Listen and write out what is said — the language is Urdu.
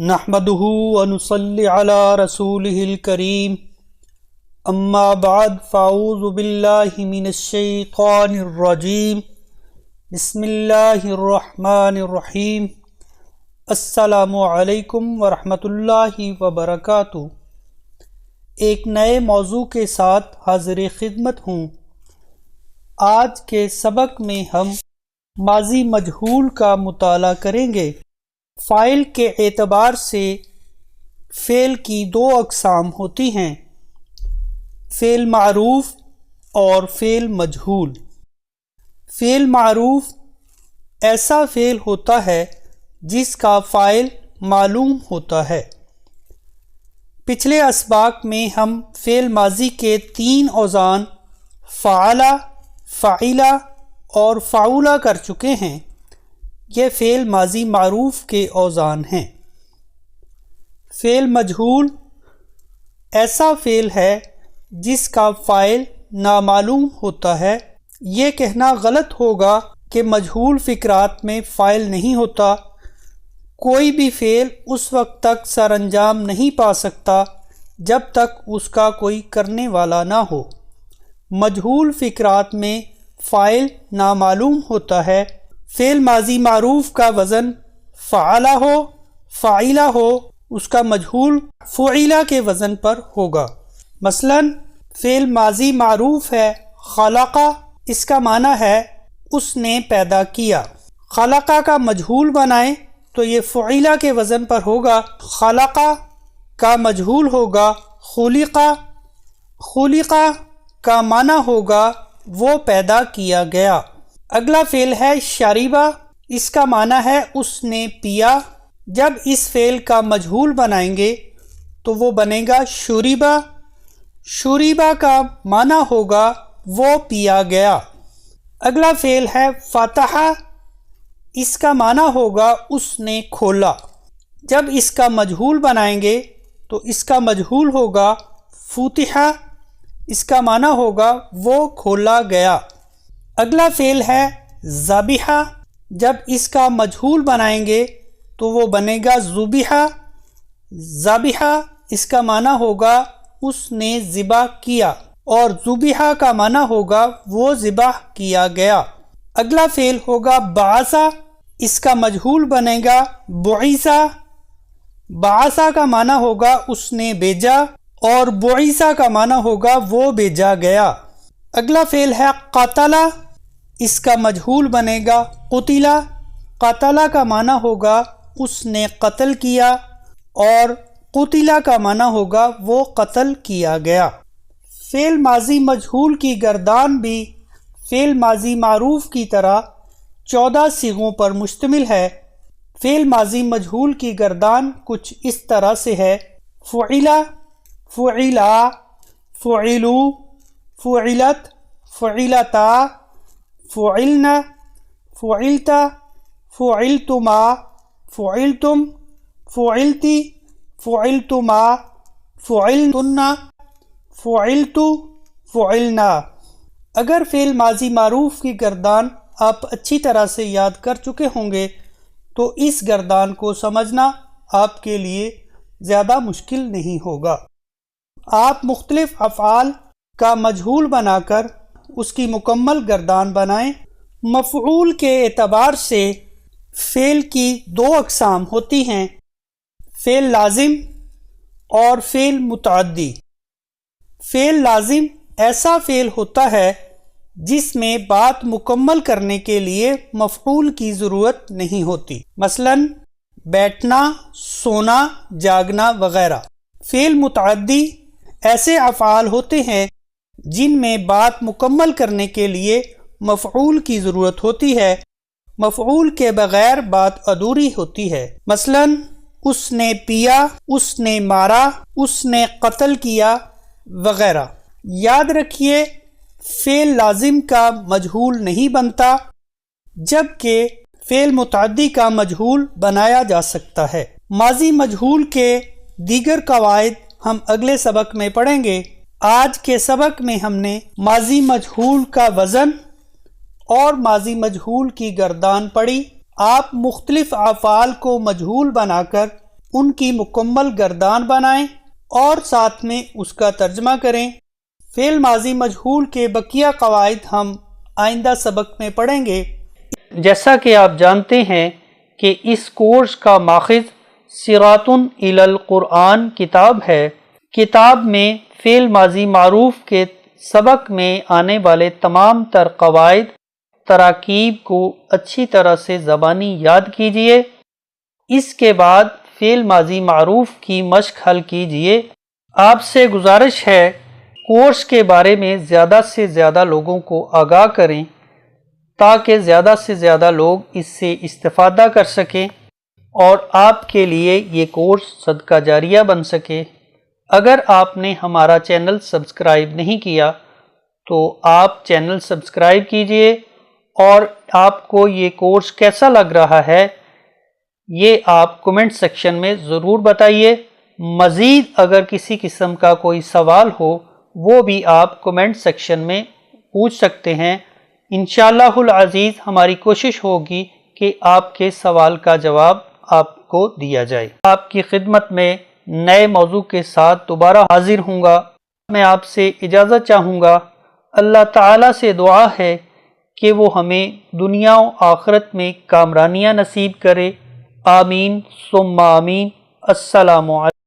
نحمده ونصلي على رسوله الكريم اما بعد فاعوذ باللہ من الشیطان الرجیم بسم اللہ الرحمن الرحیم السلام علیکم ورحمۃ اللہ وبرکاتہ۔ ایک نئے موضوع کے ساتھ حاضر خدمت ہوں۔ آج کے سبق میں ہم ماضی مجہول کا مطالعہ کریں گے۔ فاعل کے اعتبار سے فعل کی دو اقسام ہوتی ہیں، فعل معروف اور فعل مجہول۔ فعل معروف ایسا فعل ہوتا ہے جس کا فاعل معلوم ہوتا ہے۔ پچھلے اسباق میں ہم فعل ماضی کے 3 اوزان فعل، فعل اور فعول کر چکے ہیں۔ یہ فعل ماضی معروف کے اوزان ہیں۔ فعل مجہول ایسا فعل ہے جس کا فاعل نامعلوم ہوتا ہے۔ یہ کہنا غلط ہوگا کہ مجہول فقرات میں فاعل نہیں ہوتا۔ کوئی بھی فعل اس وقت تک سر انجام نہیں پا سکتا جب تک اس کا کوئی کرنے والا نہ ہو۔ مجہول فقرات میں فاعل نامعلوم ہوتا ہے۔ فعل ماضی معروف کا وزن فعلہ ہو، فاعلہ ہو، اس کا مجہول فعلہ کے وزن پر ہوگا۔ مثلا فعل ماضی معروف ہے خلق، اس کا معنی ہے اس نے پیدا کیا۔ خلق کا مجہول بنائیں تو یہ فعلہ کے وزن پر ہوگا۔ خلق کا مجہول ہوگا خلق، خلق کا معنی ہوگا وہ پیدا کیا گیا۔ اگلا فعل ہے شریبہ، اس کا معنی ہے اس نے پیا۔ جب اس فعل کا مجہول بنائیں گے تو وہ بنے گا شریبہ، شریبہ کا معنی ہوگا وہ پیا گیا۔ اگلا فعل ہے فتح، اس کا معنی ہوگا اس نے کھولا۔ جب اس کا مجہول بنائیں گے تو اس کا مجہول ہوگا فتح، اس کا معنی ہوگا وہ کھولا گیا۔ اگلا فعل ہے ذبح، جب اس کا مجہول بنائیں گے تو وہ بنے گا ذبح، ذبح اس کا معنی ہوگا اس نے ذبح کیا، اور ذبح کا معنی ہوگا وہ ذبح کیا گیا۔ اگلا فعل ہوگا بعث، اس کا مجہول بنے گا بعث، بعث کا معنی ہوگا اس نے بھیجا، اور بعث کا معنی ہوگا وہ بھیجا گیا۔ اگلا فعل ہے قتل، اس کا مجہول بنے گا قتل، قتل کا معنی ہوگا اس نے قتل کیا، اور قتل کا معنی ہوگا وہ قتل کیا گیا۔ فعل ماضی مجہول کی گردان بھی فعل ماضی معروف کی طرح 14 صیغوں پر مشتمل ہے۔ فعل ماضی مجہول کی گردان کچھ اس طرح سے ہے: فعل، فعلا، فعلو، فعلت، فعلتا، فعلن، فعلت، فعلتما، فعلتم، فعلتی، فعلتما، فعلتن، فعلت، فعلنا۔ اگر فعل ماضی معروف کی گردان آپ اچھی طرح سے یاد کر چکے ہوں گے تو اس گردان کو سمجھنا آپ کے لیے زیادہ مشکل نہیں ہوگا۔ آپ مختلف افعال کا مجہول بنا کر اس کی مکمل گردان بنائیں۔ مفعول کے اعتبار سے فعل کی 2 اقسام ہوتی ہیں، فعل لازم اور فعل متعدی۔ فعل لازم ایسا فعل ہوتا ہے جس میں بات مکمل کرنے کے لیے مفعول کی ضرورت نہیں ہوتی، مثلا بیٹھنا، سونا، جاگنا وغیرہ۔ فعل متعدی ایسے افعال ہوتے ہیں جن میں بات مکمل کرنے کے لیے مفعول کی ضرورت ہوتی ہے، مفعول کے بغیر بات ادھوری ہوتی ہے۔ مثلا اس نے پیا، اس نے مارا، اس نے قتل کیا وغیرہ۔ یاد رکھیے فعل لازم کا مجہول نہیں بنتا، جبکہ فعل متعدی کا مجہول بنایا جا سکتا ہے۔ ماضی مجہول کے دیگر قواعد ہم اگلے سبق میں پڑھیں گے۔ آج کے سبق میں ہم نے ماضی مجہول کا وزن اور ماضی مجہول کی گردان پڑھی۔ آپ مختلف افعال کو مجہول بنا کر ان کی مکمل گردان بنائیں اور ساتھ میں اس کا ترجمہ کریں۔ فعل ماضی مجہول کے بقیہ قواعد ہم آئندہ سبق میں پڑھیں گے۔ جیسا کہ آپ جانتے ہیں کہ اس کورس کا ماخذ صراط الی القرآن کتاب ہے۔ کتاب میں فعل ماضی معروف کے سبق میں آنے والے تمام تر قواعد تراکیب کو اچھی طرح سے زبانی یاد کیجئے۔ اس کے بعد فعل ماضی معروف کی مشق حل کیجئے۔ آپ سے گزارش ہے کورس کے بارے میں زیادہ سے زیادہ لوگوں کو آگاہ کریں تاکہ زیادہ سے زیادہ لوگ اس سے استفادہ کر سکیں اور آپ کے لیے یہ کورس صدقہ جاریہ بن سکے۔ اگر آپ نے ہمارا چینل سبسکرائب نہیں کیا تو آپ چینل سبسکرائب کیجئے، اور آپ کو یہ کورس کیسا لگ رہا ہے یہ آپ کمنٹ سیکشن میں ضرور بتائیے۔ مزید اگر کسی قسم کا کوئی سوال ہو وہ بھی آپ کمنٹ سیکشن میں پوچھ سکتے ہیں۔ انشاءاللہ العزیز ہماری کوشش ہوگی کہ آپ کے سوال کا جواب آپ کو دیا جائے۔ آپ کی خدمت میں نئے موضوع کے ساتھ دوبارہ حاضر ہوں گا۔ میں آپ سے اجازت چاہوں گا۔ اللہ تعالیٰ سے دعا ہے کہ وہ ہمیں دنیا و آخرت میں کامرانیاں نصیب کرے۔ آمین ثم آمین۔ السلام علیکم۔